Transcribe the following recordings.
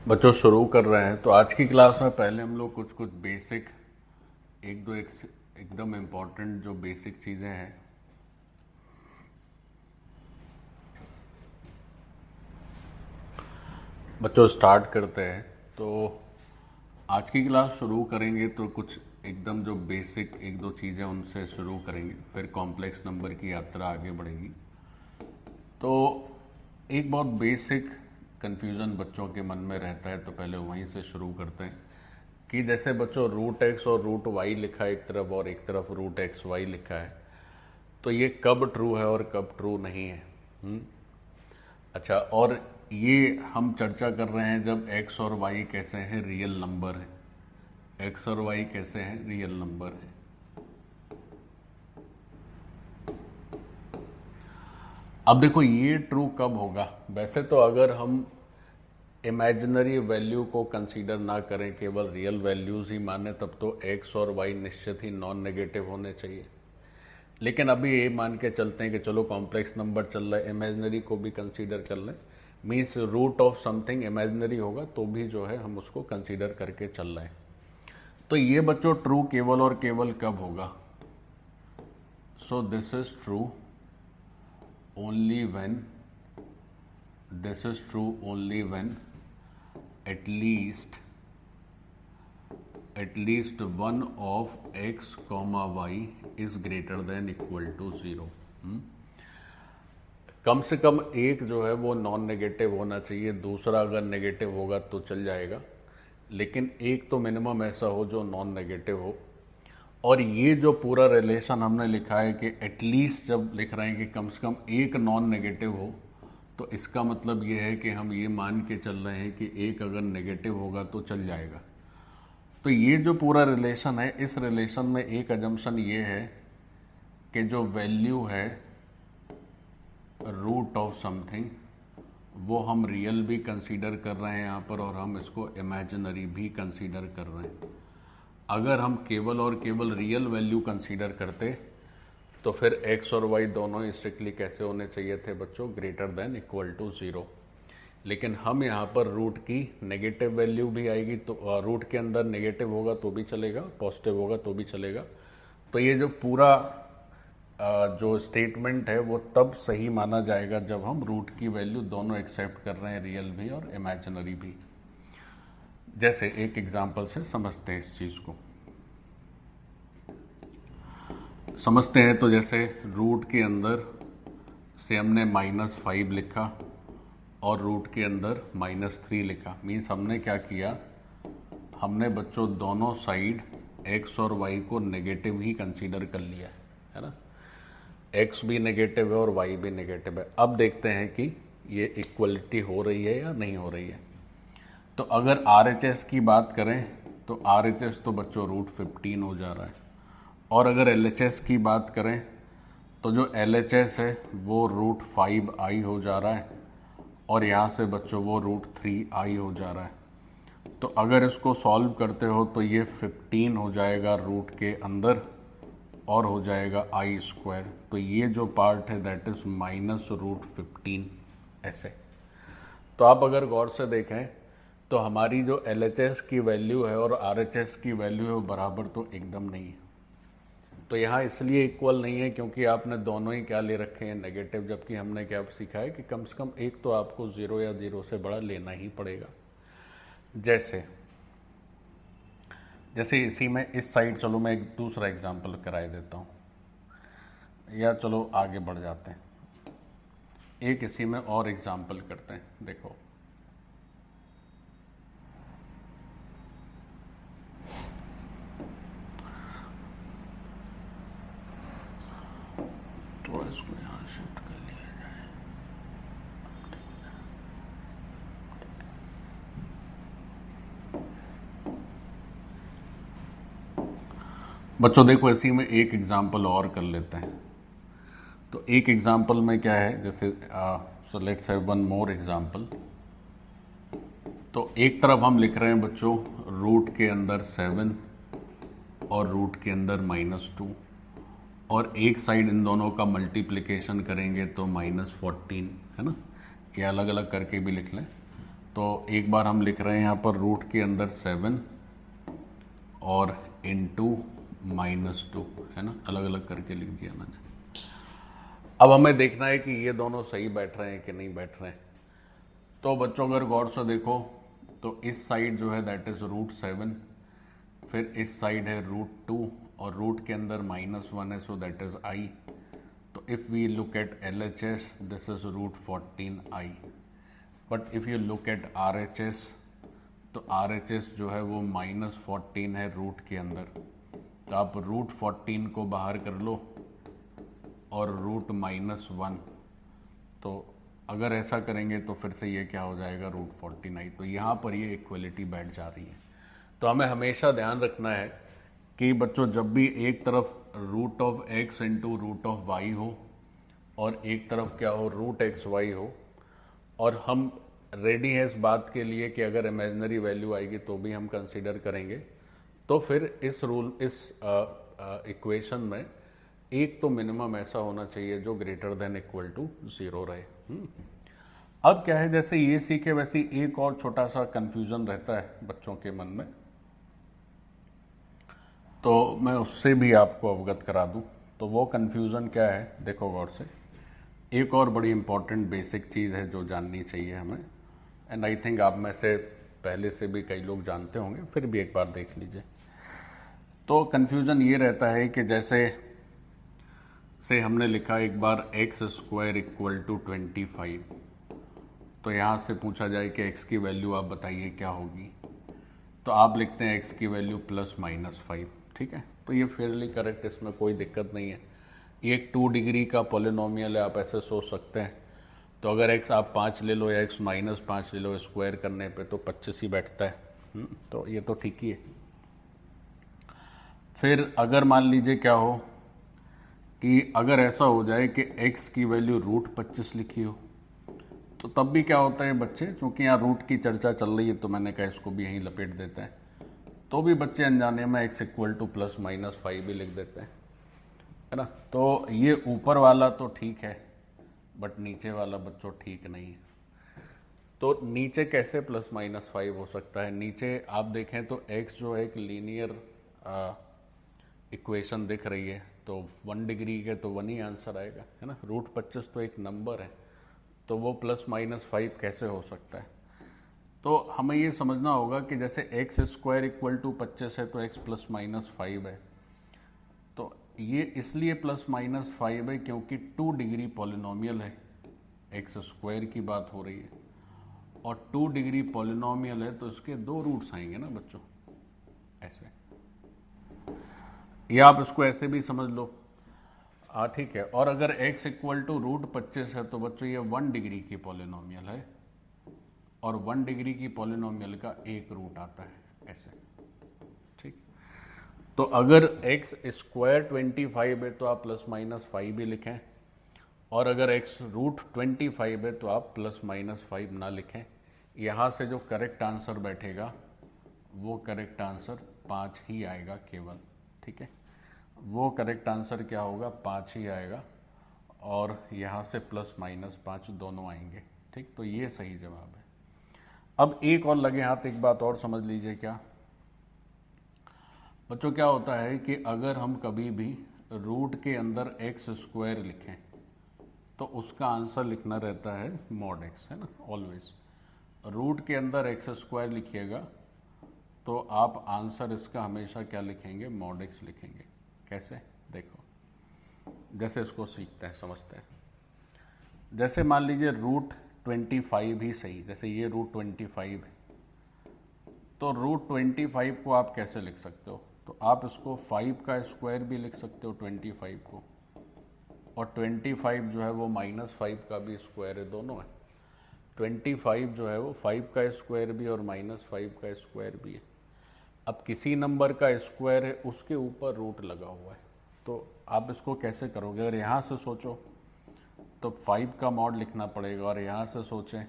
बच्चों शुरू कर रहे हैं। तो आज की क्लास में पहले हम लोग कुछ बेसिक एकदम इम्पोर्टेंट जो बेसिक चीज़ें हैं बच्चों स्टार्ट करते हैं। तो आज की क्लास शुरू करेंगे तो कुछ एकदम जो बेसिक एक दो चीज़ें उनसे शुरू करेंगे, फिर कॉम्प्लेक्स नंबर की यात्रा आगे बढ़ेगी। तो एक बहुत बेसिक कन्फ्यूज़न बच्चों के मन में रहता है, तो पहले वहीं से शुरू करते हैं कि जैसे बच्चों रूट एक्स और रूट वाई लिखा है एक तरफ और एक तरफ रूट एक्स वाई लिखा है, तो ये कब ट्रू है और कब ट्रू नहीं है। अच्छा, और ये हम चर्चा कर रहे हैं जब एक्स और वाई कैसे हैं, रियल नंबर है। एक्स और वाई कैसे हैं, रियल नंबर है। अब देखो ये ट्रू कब होगा। वैसे तो अगर हम इमेजिनरी वैल्यू को कंसीडर ना करें, केवल रियल वैल्यूज ही माने, तब तो एक्स और वाई निश्चित ही नॉन नेगेटिव होने चाहिए। लेकिन अभी ये मान के चलते हैं कि चलो कॉम्प्लेक्स नंबर चल रहा है, इमेजिनरी को भी कंसीडर कर लें। Means root of something imaginary होगा तो भी जो है हम उसको कंसीडर करके चल रहे हैं। तो ये बच्चों ट्रू केवल और केवल कब होगा। So this is true only when at least one of x comma y is greater than equal to 0। कम से कम एक जो है वो नॉन नेगेटिव होना चाहिए, दूसरा अगर नेगेटिव होगा तो चल जाएगा, लेकिन एक तो मिनिमम ऐसा हो जो नॉन नेगेटिव हो। और ये जो पूरा रिलेशन हमने लिखा है कि एटलीस्ट जब लिख रहे हैं कि कम से कम एक नॉन नेगेटिव हो, तो इसका मतलब ये है कि हम ये मान के चल रहे हैं कि एक अगर नेगेटिव होगा तो चल जाएगा। तो ये जो पूरा रिलेशन है, इस रिलेशन में एक अजम्पशन ये है कि जो वैल्यू है रूट ऑफ समथिंग वो हम रियल भी कंसीडर कर रहे हैं यहाँ पर, और हम इसको इमेजिनरी भी कंसीडर कर रहे हैं। अगर हम केवल और केवल रियल वैल्यू कंसीडर करते तो फिर x और y दोनों ही स्ट्रिक्टली कैसे होने चाहिए थे बच्चों, ग्रेटर देन इक्वल टू 0। लेकिन हम यहाँ पर रूट की नेगेटिव वैल्यू भी आएगी, तो रूट के अंदर नेगेटिव होगा तो भी चलेगा, पॉजिटिव होगा तो भी चलेगा। तो ये जो पूरा जो स्टेटमेंट है वो तब सही माना जाएगा जब हम रूट की वैल्यू दोनों एक्सेप्ट कर रहे हैं, रियल भी और इमेजिनरी भी। जैसे एक एग्जाम्पल से समझते हैं इस चीज़ को, समझते हैं। तो जैसे रूट के अंदर से हमने -5 लिखा और रूट के अंदर -3 लिखा। मीन्स हमने क्या किया, हमने बच्चों दोनों साइड x और y को नेगेटिव ही कंसीडर कर लिया है ना। x भी नेगेटिव है और y भी नेगेटिव है। अब देखते हैं कि ये इक्वलिटी हो रही है या नहीं हो रही है। तो अगर RHS की बात करें तो RHS तो बच्चों √15 हो जा रहा है, और अगर LHS की बात करें तो जो LHS है वो √5i हो जा रहा है, और यहाँ से बच्चों वो √3i हो जा रहा है। तो अगर इसको सॉल्व करते हो तो ये 15 हो जाएगा रूट के अंदर और हो जाएगा i²। तो ये जो पार्ट है दैट इज -√15 ऐसे। तो आप अगर गौर से देखें तो हमारी जो LHS की वैल्यू है और RHS की वैल्यू है वो बराबर तो एकदम नहीं है। तो यहाँ इसलिए इक्वल नहीं है क्योंकि आपने दोनों ही क्या ले रखे हैं, नेगेटिव, जबकि हमने क्या सीखा है कि कम से कम एक तो आपको 0 या 0 से बड़ा लेना ही पड़ेगा। जैसे इसी में इस साइड, चलो मैं एक दूसरा एग्जांपल कराए देता हूँ, या चलो आगे बढ़ जाते हैं, एक इसी में और एग्जांपल करते हैं। देखो थोड़ा इसको यहाँ शिफ्ट कर लिया जाए। बच्चों देखो इसी में एक एग्जांपल और कर लेते हैं। तो एक एग्जांपल में क्या है, जैसे so let's have one more example. तो एक तरफ हम लिख रहे हैं बच्चों रूट के अंदर 7 और रूट के अंदर -2, और एक साइड इन दोनों का मल्टीप्लिकेशन करेंगे तो -14 है ना, ये अलग अलग करके भी लिख लें। तो एक बार हम लिख रहे हैं यहाँ पर रूट के अंदर 7 और इंटू -2 है ना, अलग अलग करके लिख दिया मैंने। अब हमें देखना है कि ये दोनों सही बैठ रहे हैं कि नहीं बैठ रहे हैं। तो बच्चों अगर गौर से देखो तो इस साइड जो है दैट इज √7, फिर इस साइड है √2 और रूट के अंदर -1 है, सो दैट इज i। तो if we look at LHS this is √14i, but if you look at RHS तो RHS जो है वो -14 है रूट के अंदर। तो आप √14 को बाहर कर लो और √-1, तो अगर ऐसा करेंगे तो फिर से ये क्या हो जाएगा √14i। तो यहाँ पर ये इक्वलिटी बैठ जा रही है। तो हमें हमेशा ध्यान रखना है कि बच्चों जब भी एक तरफ √(x) इंटू √(y) हो और एक तरफ क्या हो √(xy) हो, और हम रेडी है इस बात के लिए कि अगर इमेजिनरी वैल्यू आएगी तो भी हम कंसीडर करेंगे, तो फिर इस इक्वेशन में एक तो मिनिमम ऐसा होना चाहिए जो ग्रेटर देन इक्वल टू 0 रहे। अब क्या है, जैसे ये सीखे वैसे एक और छोटा सा कंफ्यूजन रहता है बच्चों के मन में, तो मैं उससे भी आपको अवगत करा दूं। तो वो कंफ्यूजन क्या है, देखो गौर से, एक और बड़ी इंपॉर्टेंट बेसिक चीज़ है जो जाननी चाहिए हमें, एंड आई थिंक आप में से पहले से भी कई लोग जानते होंगे, फिर भी एक बार देख लीजिए। तो कंफ्यूजन ये रहता है कि जैसे से हमने लिखा एक बार x² = 25, तो यहाँ से पूछा जाए कि x की वैल्यू आप बताइए क्या होगी, तो आप लिखते हैं x की वैल्यू +-5, ठीक है। तो ये फेयरली करेक्ट, इसमें कोई दिक्कत नहीं है। ये एक 2 डिग्री का पॉलिनोमियल है, आप ऐसे सोच सकते हैं। तो अगर x आप 5 ले लो या x -5 ले लो, स्क्वायर करने पे तो 25 ही बैठता है। तो ये तो ठीक ही है। फिर अगर मान लीजिए क्या हो कि अगर ऐसा हो जाए कि x की वैल्यू √25 लिखी हो, तो तब भी क्या होता है बच्चे, क्योंकि यहाँ रूट की चर्चा चल रही है तो मैंने कहा इसको भी यहीं लपेट देते हैं, तो भी बच्चे अनजाने में x = +-5 भी लिख देते हैं, है ना। तो ये ऊपर वाला तो ठीक है, बट नीचे वाला बच्चों ठीक नहीं है। तो नीचे कैसे +-5 हो सकता है? नीचे आप देखें तो x जो है एक लीनियर इक्वेशन दिख रही है, तो 1 डिग्री के तो 1 ही आंसर आएगा, है ना। √25 तो एक नंबर है, तो वो +-5 कैसे हो सकता है? तो हमें ये समझना होगा कि जैसे x² = 25 है तो x +-5 है, तो ये इसलिए +-5 है क्योंकि 2 डिग्री पॉलिनोमियल है, x² की बात हो रही है, और 2 डिग्री पॉलिनोमियल है तो इसके 2 रूट्स आएंगे ना बच्चों, ऐसे। या आप इसको ऐसे भी समझ लो, ठीक है। और अगर x = √25 है तो बच्चों ये 1 डिग्री की पॉलिनोमियल है, और 1 डिग्री की पॉलिनोमियल का एक रूट आता है, ऐसे, ठीक। तो अगर x² 25 है तो आप +-5 भी लिखें, और अगर x √25 है तो आप +-5 ना लिखें। यहाँ से जो करेक्ट आंसर बैठेगा वो करेक्ट आंसर 5 ही आएगा केवल, ठीक है। वो करेक्ट आंसर क्या होगा, 5 ही आएगा, और यहाँ से +-5 दोनों आएंगे, ठीक। तो ये सही जवाब है। अब एक और लगे हाथ एक बात और समझ लीजिए, क्या बच्चों, क्या होता है कि अगर हम कभी भी रूट के अंदर x² लिखें तो उसका आंसर लिखना रहता है mod x, है ना, ऑलवेज। रूट के अंदर x² लिखिएगा तो आप आंसर इसका हमेशा क्या लिखेंगे, mod x लिखेंगे। कैसे, देखो, जैसे इसको सीखते हैं, समझते हैं। जैसे मान लीजिए √25 ही सही, जैसे ये √25 है, तो √25 को आप कैसे लिख सकते हो, तो आप इसको 5 का स्क्वायर भी लिख सकते हो 25 को, और 25 जो है वो -5 का भी स्क्वायर है, दोनों है। 25 जो है वो 5 का स्क्वायर भी और -5 का स्क्वायर भी है। अब किसी नंबर का स्क्वायर है, उसके ऊपर रूट लगा हुआ है, तो आप इसको कैसे करोगे? अगर यहाँ से सोचो तो 5 का मॉड लिखना पड़ेगा, और यहाँ से सोचें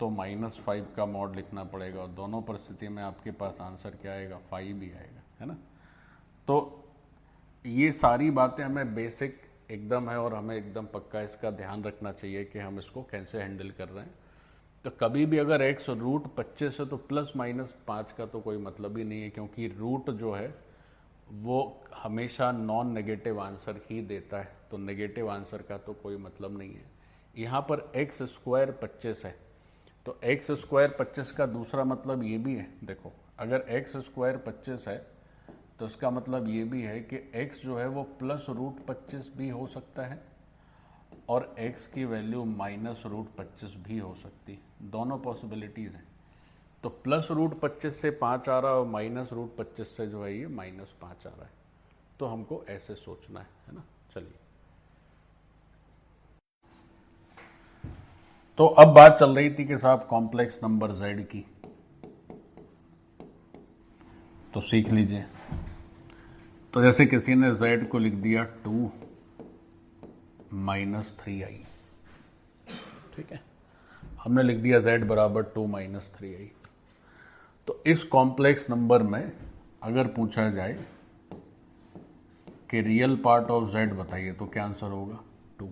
तो -5 का मॉड लिखना पड़ेगा, और दोनों परिस्थिति में आपके पास आंसर क्या आएगा, 5 ही आएगा, है ना। तो ये सारी बातें हमें बेसिक एकदम है और हमें एकदम पक्का इसका ध्यान रखना चाहिए कि हम इसको कैसे हैंडल कर रहे हैं। तो कभी भी अगर x रूट 25 है तो प्लस माइनस 5 का तो कोई मतलब ही नहीं है, क्योंकि रूट जो है वो हमेशा नॉन नेगेटिव आंसर ही देता है, तो नेगेटिव आंसर का तो कोई मतलब नहीं है। यहाँ पर एक्स स्क्वायर 25 है, तो एक्स स्क्वायर 25 का दूसरा मतलब ये भी है, देखो अगर एक्स स्क्वायर 25 है तो इसका मतलब ये भी है कि x जो है वो प्लस रूट 25 भी हो सकता है और x की वैल्यू माइनस रूट 25 भी हो सकती है, दोनों पॉसिबिलिटीज़ हैं। तो प्लस रूट 25 से 5 आ रहा है और माइनस रूट 25 से जो है ये माइनस 5 आ रहा है, तो हमको ऐसे सोचना है ना। चलिए, तो अब बात चल रही थी कि साहब कॉम्प्लेक्स नंबर z की, तो सीख लीजिए। तो जैसे किसी ने z को लिख दिया 2 माइनस 3i, ठीक है, हमने लिख दिया z बराबर 2 माइनस 3i। तो इस कॉम्प्लेक्स नंबर में अगर पूछा जाए कि रियल पार्ट ऑफ z बताइए तो क्या आंसर होगा 2,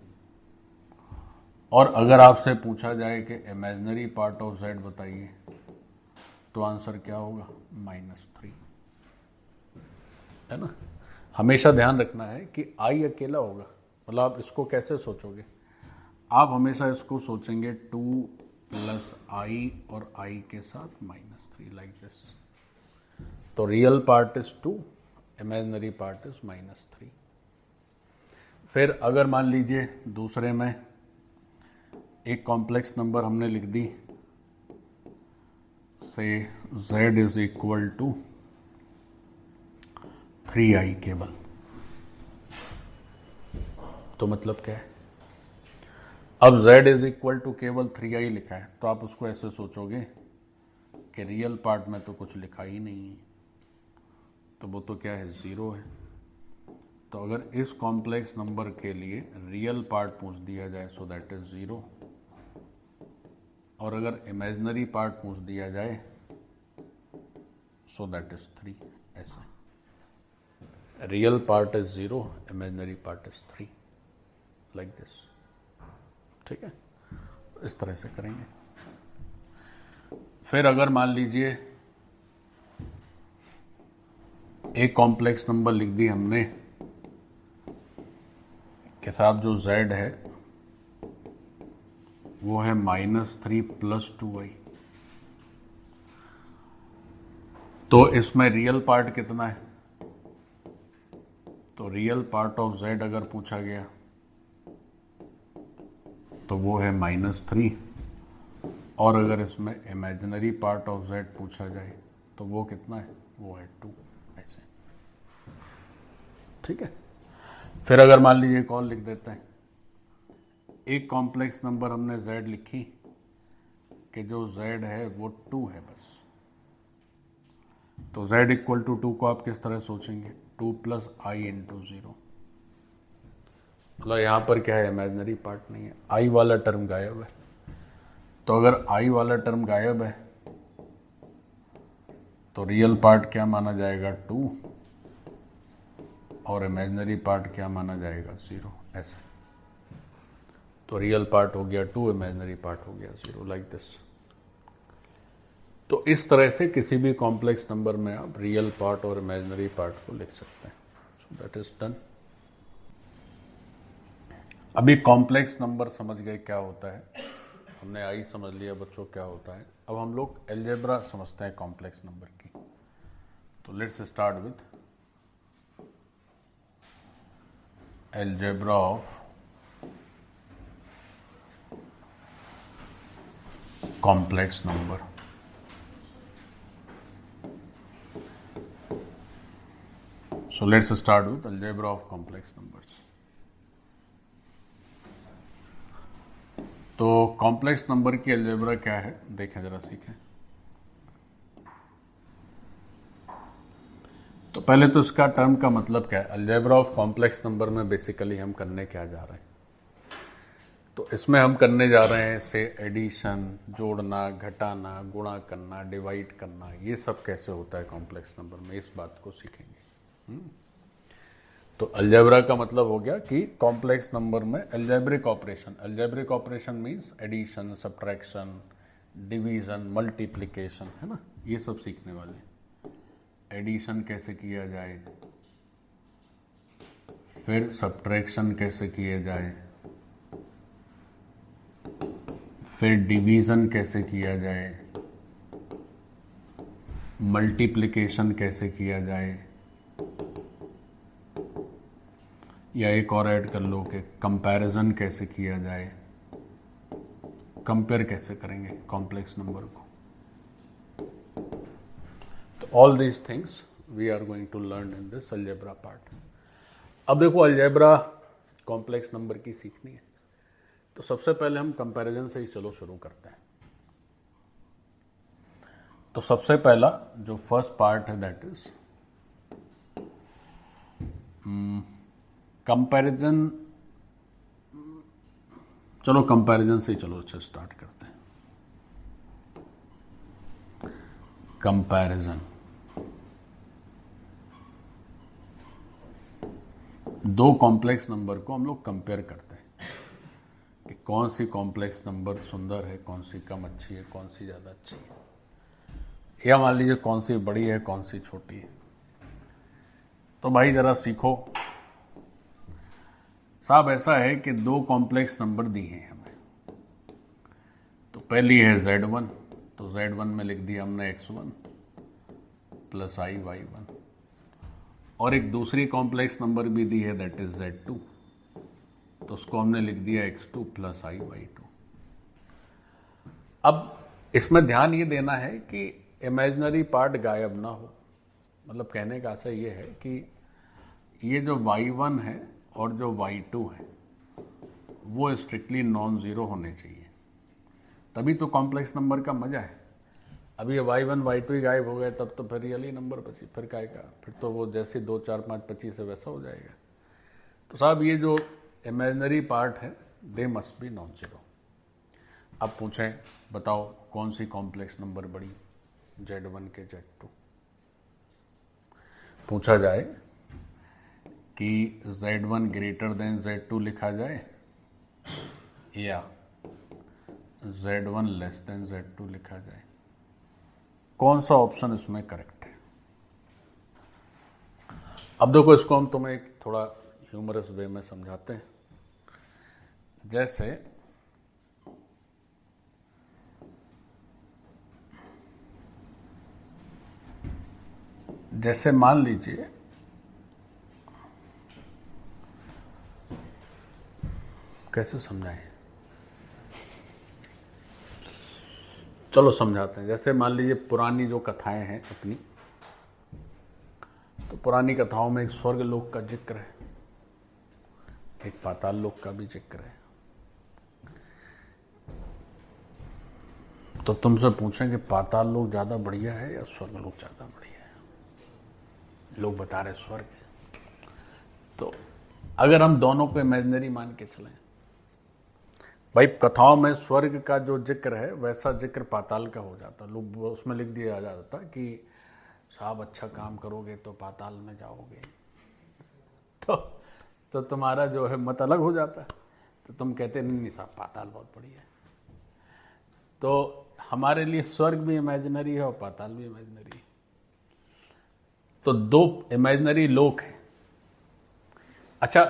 और अगर आपसे पूछा जाए कि इमेजिनरी पार्ट ऑफ z बताइए तो आंसर क्या होगा -3, है ना। हमेशा ध्यान रखना है कि i अकेला होगा, मतलब आप इसको कैसे सोचोगे, आप हमेशा इसको सोचेंगे 2 प्लस i और i के साथ -3 लाइक दिस। तो real part is 2, imaginary part is -3। फिर अगर मान लीजिए दूसरे में एक कॉम्प्लेक्स नंबर हमने लिख दी, से z is equal to 3i केवल, तो मतलब क्या है, अब z इज इक्वल टू केवल 3i लिखा है तो आप उसको ऐसे सोचोगे कि रियल पार्ट में तो कुछ लिखा ही नहीं है, तो वो तो क्या है 0 है। तो अगर इस कॉम्प्लेक्स नंबर के लिए रियल पार्ट पूछ दिया जाए सो दैट इज 0, और अगर इमेजिनरी पार्ट पूछ दिया जाए सो दैट इज 3, ऐसा। Real part is 0, imaginary part is 3 like this, ठीक है। इस तरह से करेंगे। फिर अगर मान लीजिए एक कॉम्प्लेक्स नंबर लिख दी हमने कि साहब जो z है वो है -3 प्लस 2i, तो इसमें रियल पार्ट कितना है, तो रियल पार्ट ऑफ z अगर पूछा गया तो वो है -3, और अगर इसमें इमेजिनरी पार्ट ऑफ z पूछा जाए तो वो कितना है, वो है 2, ऐसे, ठीक है। फिर अगर मान लीजिए एक और लिख देते हैं, एक कॉम्प्लेक्स नंबर हमने z लिखी कि जो z है वो 2 है बस, तो z इक्वल टू 2 को आप किस तरह सोचेंगे, 2 प्लस i इंटू 0, मतलब यहाँ पर क्या है, इमेजिनरी पार्ट नहीं है, i वाला टर्म गायब है। तो अगर i वाला टर्म गायब है तो रियल पार्ट क्या माना जाएगा 2, और इमेजिनरी पार्ट क्या माना जाएगा 0, ऐसे। तो रियल पार्ट हो गया 2, इमेजिनरी पार्ट हो गया 0 लाइक दिस। तो इस तरह से किसी भी कॉम्प्लेक्स नंबर में आप रियल पार्ट और इमेजिनरी पार्ट को लिख सकते हैं। सो दैट इज डन। अभी कॉम्प्लेक्स नंबर समझ गए क्या होता है, हमने आई समझ लिया बच्चों क्या होता है। अब हम लोग अलजेब्रा समझते हैं कॉम्प्लेक्स नंबर की। तो let's start with algebra of complex number. So let's start with algebra of complex numbers. तो कॉम्प्लेक्स नंबर की अलजेब्रा क्या है देखें जरा, सीखें। तो पहले तो इसका टर्म का मतलब क्या है, अलजेब्रा ऑफ कॉम्प्लेक्स नंबर में बेसिकली हम करने क्या जा रहे हैं, तो इसमें हम करने जा रहे हैं से एडिशन, जोड़ना, घटाना, गुणा करना, डिवाइड करना, ये सब कैसे होता है कॉम्प्लेक्स नंबर में, इस बात को सीखेंगे। तो अलजेब्रा का मतलब हो गया कि कॉम्प्लेक्स नंबर में algebraic operation means addition, subtraction, division, multiplication, है ना, ये सब सीखने वाले। एडिशन कैसे किया जाए, फिर सब्ट्रैक्शन कैसे किया जाए, फिर डिवीजन कैसे किया जाए, मल्टीप्लिकेशन कैसे किया जाए, या एक और ऐड कर लो कि कंपैरिजन कैसे किया जाए, कंपेयर कैसे करेंगे कॉम्प्लेक्स नंबर को। तो all these things we are going to learn in this algebra part. अब देखो अलजेब्रा कॉम्प्लेक्स नंबर की सीखनी है, तो सबसे पहले हम कंपैरिजन से ही चलो शुरू करते हैं। तो सबसे पहला जो फर्स्ट पार्ट है दैट इज कंपैरिजन। चलो कंपैरिजन से ही चलो अच्छा स्टार्ट करते हैं। कंपैरिजन, दो कॉम्प्लेक्स नंबर को हम लोग कंपेयर करते हैं कि कौन सी कॉम्प्लेक्स नंबर सुंदर है, कौन सी कम अच्छी है, कौन सी ज़्यादा अच्छी है, या मान लीजिए कौन सी बड़ी है, कौन सी छोटी है। तो भाई ज़रा सीखो साहब। ऐसा है कि दो कॉम्प्लेक्स नंबर दी हैं हमें। तो पहली है Z1, तो Z1 में लिख दिया हमने X1 प्लस I Y1, और एक दूसरी कॉम्प्लेक्स नंबर भी दी है दैट इज Z2, तो उसको हमने लिख दिया X2 प्लस I Y2। अब इसमें ध्यान ये देना है कि इमेजिनरी पार्ट गायब ना हो। मतलब कहने का आशय ये है कि ये जो Y1 है और जो Y2 है वो स्ट्रिक्टली नॉन ज़ीरो होने चाहिए, तभी तो कॉम्प्लेक्स नंबर का मजा है। अब ये Y1 Y2 ही गायब हो गए तब तो फिर रियली नंबर बची, फिर काय का, फिर तो वो जैसे 2 4 5 25 है वैसा हो जाएगा। तो साहब ये जो इमेजिनरी पार्ट है they must be non zero. अब पूछें बताओ कौन सी कॉम्प्लेक्स नंबर बड़ी, Z1 के Z2। पूछा जाए कि Z1 ग्रेटर देन Z2 लिखा जाए या Z1 लेस देन Z2 लिखा जाए, कौन सा ऑप्शन इसमें करेक्ट है? अब देखो इसको हम तुम्हें एक थोड़ा ह्यूमरस वे में समझाते हैं। जैसे मान लीजिए कैसे समझाएं, चलो समझाते हैं। जैसे मान लीजिए पुरानी जो कथाएं हैं अपनी, तो पुरानी कथाओं में एक स्वर्ग लोक का जिक्र है, एक पाताल लोक का भी जिक्र है। तो तुमसे पूछें कि पाताल लोक ज्यादा बढ़िया है या स्वर्ग लोक ज्यादा बढ़िया है? लोग बता रहे स्वर्ग। तो अगर हम दोनों को इमेजिनरी मान के चलें, भाई कथाओं में स्वर्ग का जो जिक्र है वैसा जिक्र पाताल का हो जाता। लोग उसमें लिख दिया जाता कि साहब अच्छा काम करोगे तो पाताल में जाओगे। तो तुम्हारा जो है मत अलग हो जाता है। तो तुम कहते नहीं साहब पाताल बहुत बढ़िया है। तो हमारे लिए स्वर्ग भी इमेजिनरी है और पाताल भी इमेजिनरी है। तो दो इमेजिनरी लोक हैं। अच्छा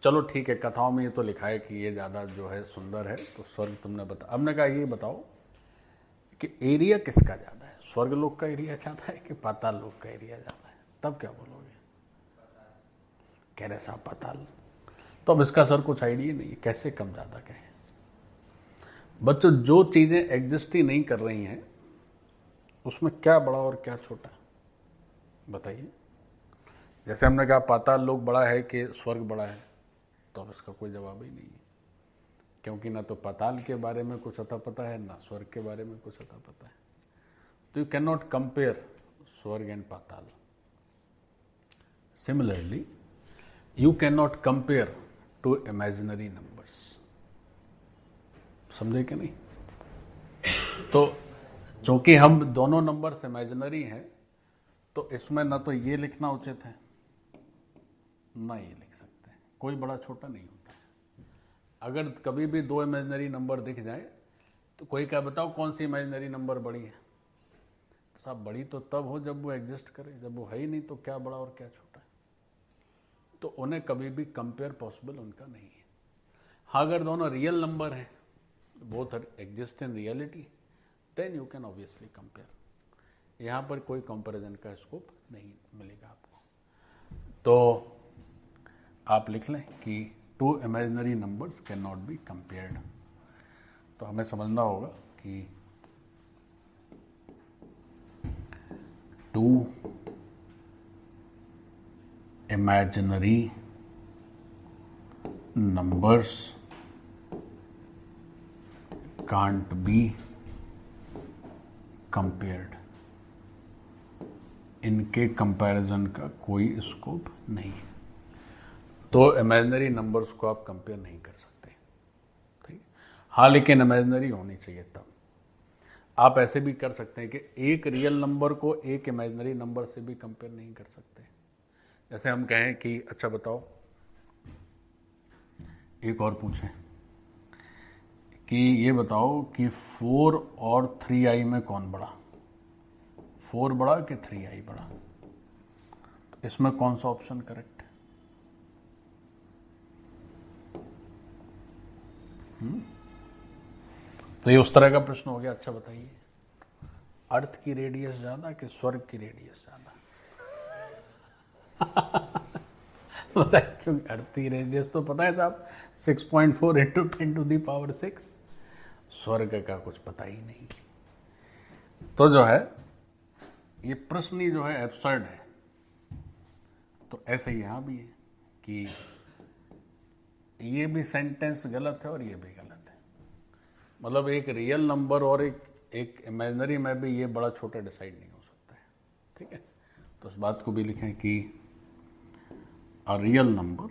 चलो ठीक है, कथाओं में ये तो लिखा है कि ये ज़्यादा जो है सुंदर है, तो स्वर्ग तुमने बता। अब ने कहा ये बताओ कि एरिया किसका ज़्यादा है, स्वर्ग लोक का एरिया ज़्यादा है कि पाताल लोक का एरिया ज़्यादा है? तब क्या बोलोगे? कह रहे साहब पाताल। तो अब इसका सर कुछ आइडिया नहीं है कैसे कम ज़्यादा कहें। बच्चों जो चीज़ें एग्जिस्ट ही नहीं कर रही हैं उसमें क्या बड़ा और क्या छोटा बताइए। जैसे हमने कहा पाताल लोक बड़ा है कि स्वर्ग बड़ा है, तो अब इसका कोई जवाब ही नहीं है, क्योंकि ना तो पाताल के बारे में कुछ अता पता है ना स्वर्ग के बारे में कुछ अता पता है। तो यू कैन नॉट कंपेयर स्वर्ग एंड पाताल। Similarly you can not compare two imaginary numbers. समझे कि नहीं? तो चूंकि हम दोनों नंबर्स इमेजिनरी हैं तो इसमें ना तो ये लिखना उचित है नहीं लिख सकते, कोई बड़ा छोटा नहीं होता है। अगर कभी भी दो इमेजिनरी नंबर दिख जाए तो कोई क्या बताओ कौन सी इमेजिनरी नंबर बड़ी है, तो साहब बड़ी तो तब हो जब वो एग्जिस्ट करे, जब वो है ही नहीं तो क्या बड़ा और क्या छोटा है, तो उन्हें कभी भी कंपेयर पॉसिबल उनका नहीं है। हाँ, अगर दोनों रियल नंबर हैं, both exist in reality, then you can obviously compare. यहाँ पर कोई कंपैरिजन का स्कोप नहीं मिलेगा आपको। तो आप लिख लें कि two imaginary numbers can not be compared. तो हमें समझना होगा कि two imaginary numbers can't be compared, इनके कंपैरिजन का कोई स्कोप नहीं है। तो इमेजिनरी नंबर्स को आप कंपेयर नहीं कर सकते, ठीक। हाँ, लेकिन इमेजिनरी होनी चाहिए तब। आप ऐसे भी कर सकते हैं कि एक रियल नंबर को एक इमेजिनरी नंबर से भी कंपेयर नहीं कर सकते। जैसे हम कहें कि अच्छा बताओ, एक और पूछें कि ये बताओ कि 4 और 3i में कौन बड़ा, 4 बड़ा कि 3i बड़ा, तो इसमें कौन सा ऑप्शन करेक्ट है? तो ये उस तरह का प्रश्न हो गया। अच्छा बताइए, अर्थ की रेडियस ज्यादा कि स्वर्ग की रेडियस ज्यादा? अर्थ की रेडियस तो पता है साहब 6.4 इंटू 10⁶। स्वर्ग का कुछ पता ही नहीं। तो जो है ये प्रश्न ही जो है एब्सर्ड है। तो ऐसे ही यहां भी है कि ये भी सेंटेंस गलत है और ये भी गलत है। मतलब एक रियल नंबर और एक इमेजिनरी में भी ये बड़ा छोटा डिसाइड नहीं हो सकता है, ठीक है। तो उस बात को भी लिखें कि a real number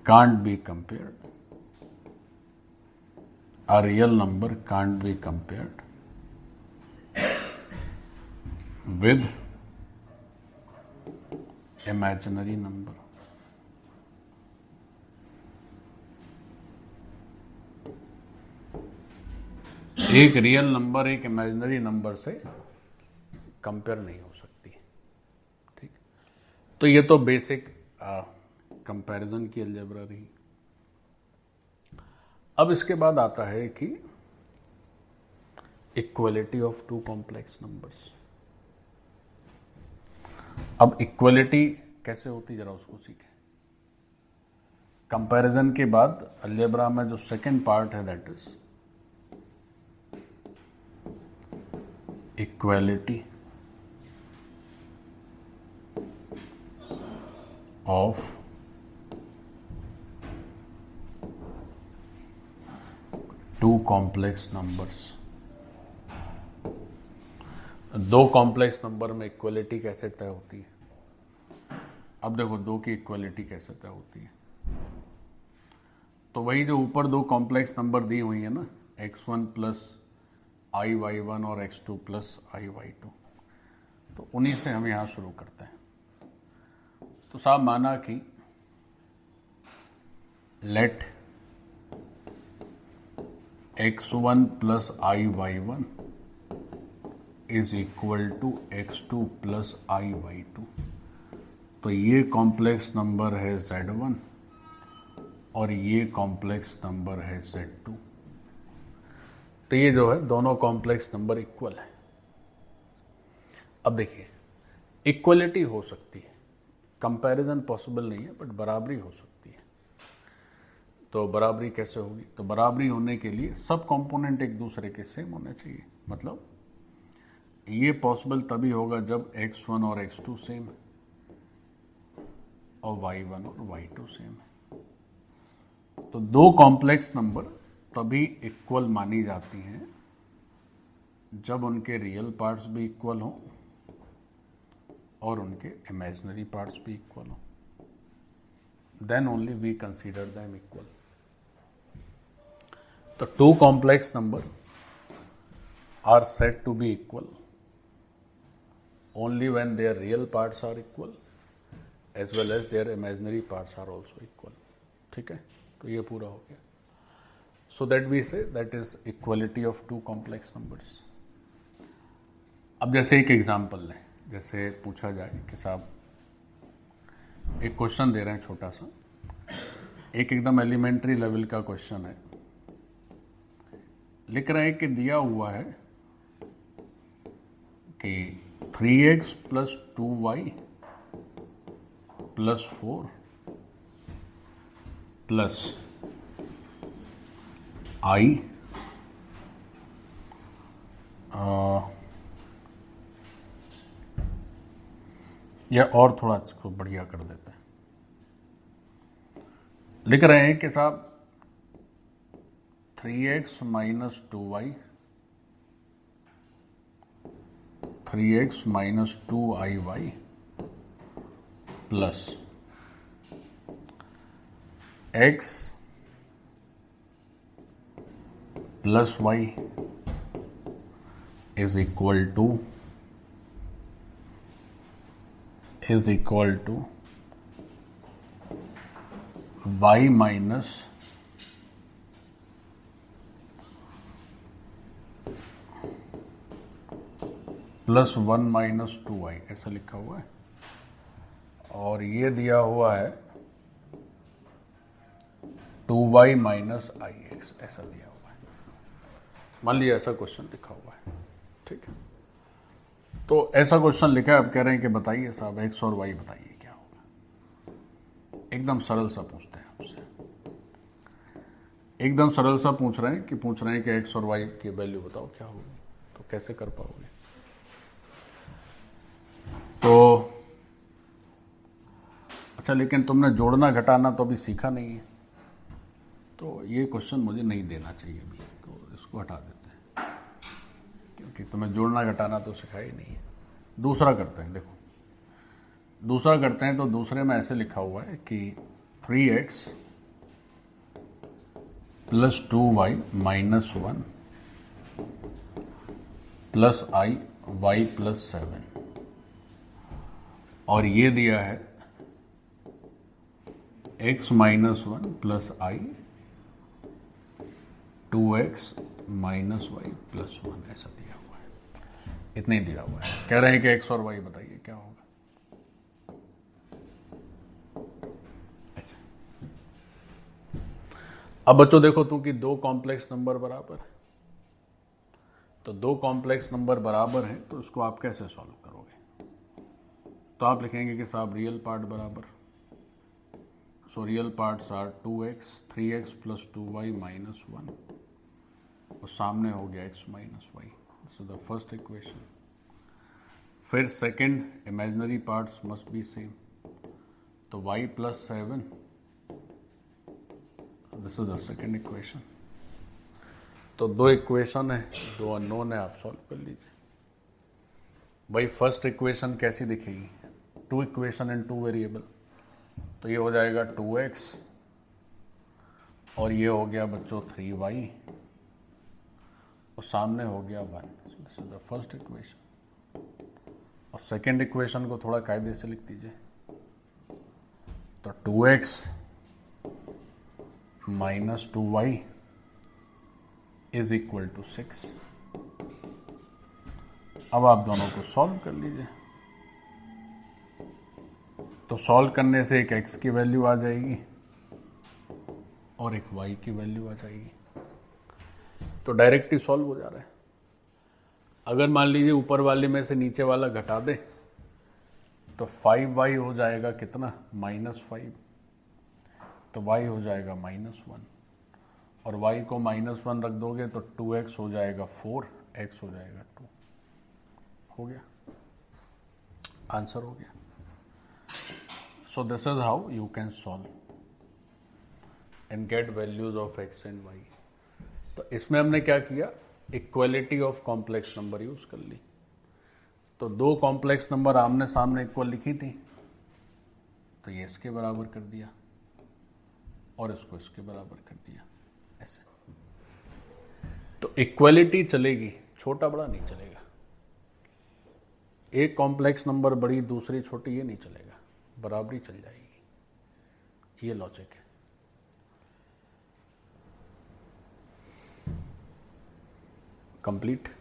can't be compared, a real number can't be compared with imaginary number। एक रियल नंबर एक इमेजिनरी नंबर से कंपेयर नहीं हो सकती, ठीक। तो ये तो बेसिक कंपैरिजन की अलजेब्रा रही। अब इसके बाद आता है कि equality of two complex numbers. अब इक्वलिटी कैसे होती जरा उसको सीखें। कंपैरिजन के बाद अलजेब्रा में जो सेकंड पार्ट है that is equality of two complex numbers. दो कॉम्प्लेक्स नंबर में इक्वलिटी कैसे तय होती है। अब देखो दो की इक्वलिटी कैसे तय होती है। तो वही जो ऊपर दो कॉम्प्लेक्स नंबर दी हुई है ना, x1 plus i y one और x2 plus i y two, तो उन्हीं से हम यहां शुरू करते हैं। तो साहब माना कि let x1 plus i y one is equal to x2 plus i y two. तो ये कॉम्प्लेक्स नंबर है z1 और ये कॉम्प्लेक्स नंबर है z2। तो ये जो है दोनों कॉम्प्लेक्स नंबर इक्वल है। अब देखिए इक्वलिटी हो सकती है, कंपैरिजन पॉसिबल नहीं है, बट बराबरी हो सकती है। तो बराबरी कैसे होगी? तो बराबरी होने के लिए सब कंपोनेंट एक दूसरे के सेम होने चाहिए। मतलब ये पॉसिबल तभी होगा जब x1 और x2 सेम है और y1 और y2 सेम है। तो दो कॉम्प्लेक्स नंबर तभी इक्वल मानी जाती हैं जब उनके रियल पार्ट्स भी इक्वल हों और उनके इमेजिनरी पार्ट्स भी इक्वल हों। Then only we consider them equal. तो two complex number are said to be equal only when their real parts are equal as well as their imaginary parts are also equal. ठीक है, तो ये पूरा हो गया। So that we say that is equality of two complex numbers. अब जैसे एक एग्जांपल लें, जैसे पूछा जाए कि साहब एक क्वेश्चन दे रहे हैं छोटा सा, एक एकदम एलिमेंट्री लेवल का क्वेश्चन है। लिख रहे हैं कि दिया हुआ है कि 3x plus 2y plus 4 plus i या और थोड़ा इसको बढ़िया कर देते हैं। लिख रहे हैं कि साहब 3x minus 2y 3x minus 2iy plus x plus y is equal to y minus plus 1 minus 2y, ऐसा लिखा हुआ है। और ये दिया हुआ है 2y माइनस ix, ऐसा दिया हुआ है। मान लीजिए ऐसा क्वेश्चन लिखा हुआ है। ठीक है, तो ऐसा क्वेश्चन लिखा है, आप कह रहे हैं कि बताइए साहब x और y बताइए क्या होगा। एकदम सरल सा पूछते हैं आपसे, एकदम सरल सा पूछ रहे हैं कि x और y की वैल्यू बताओ क्या होगी। तो कैसे कर पाओगे? तो अच्छा, लेकिन तुमने जोड़ना घटाना तो अभी सीखा नहीं है, तो ये क्वेश्चन मुझे नहीं देना चाहिए अभी, तो इसको हटा देते हैं, क्योंकि तुम्हें जोड़ना घटाना तो सिखाया ही नहीं है। दूसरा करते हैं, देखो दूसरा करते हैं। तो दूसरे में ऐसे लिखा हुआ है कि 3x plus 2y minus 1 plus i y plus 7, और ये दिया है x minus 1 plus i 2x minus y plus 1, ऐसा दिया हुआ है। इतना ही दिया हुआ है। कह रहे हैं कि x और y बताइए क्या होगा। ऐसे। अब बच्चों देखो तो कि दो कॉम्प्लेक्स नंबर बराबर है, तो दो कॉम्प्लेक्स नंबर बराबर हैं, तो इसको आप कैसे सॉल्व करोगे? तो आप लिखेंगे कि साहब रियल पार्ट बराबर, so real parts are 2x 3x plus 2y minus 1, और सामने हो गया x minus y। This is the first equation. फिर second imaginary parts must be same, तो y plus 7, this is the second equation. तो दो equation है, दो अननोन है, आप सॉल्व कर लीजिए। भाई फर्स्ट इक्वेशन कैसी दिखेगी? Two equation in two variable, तो ये हो जाएगा 2x और ये हो गया बच्चों 3y, और सामने हो गया 1। This is the first equation. और सेकंड इक्वेशन को थोड़ा कायदे से लिख दीजिए, तो 2x minus 2y is equal to 6। अब आप दोनों को सॉल्व कर लीजिए। तो सॉल्व करने से एक x की वैल्यू आ जाएगी और एक y की वैल्यू आ जाएगी, तो डायरेक्ट ही सॉल्व हो जा रहा है। अगर मान लीजिए ऊपर वाले में से नीचे वाला घटा दे, तो 5y हो जाएगा कितना? -5, तो y हो जाएगा -1, और y को -1 रख दोगे तो 2x हो जाएगा 4, x हो जाएगा 2। हो गया, आंसर हो गया। So this is how you can solve and get values of x and y. तो इसमें हमने क्या किया? Equality of complex number use कर ली। तो दो कॉम्प्लेक्स नंबर आमने सामने इक्वल लिखी थी, तो ये इसके बराबर कर दिया और इसको इसके बराबर कर दिया, ऐसे। तो इक्वलिटी चलेगी, छोटा बड़ा नहीं चलेगा। एक कॉम्प्लेक्स नंबर बड़ी दूसरी छोटी, ये नहीं चलेगा। बराबरी चल जाएगी। ये लॉजिक है। कंप्लीट।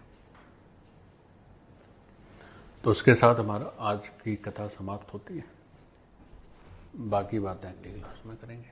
तो उसके साथ हमारा आज की कथा समाप्त होती है। बाकी बातें अगली क्लास में करेंगे।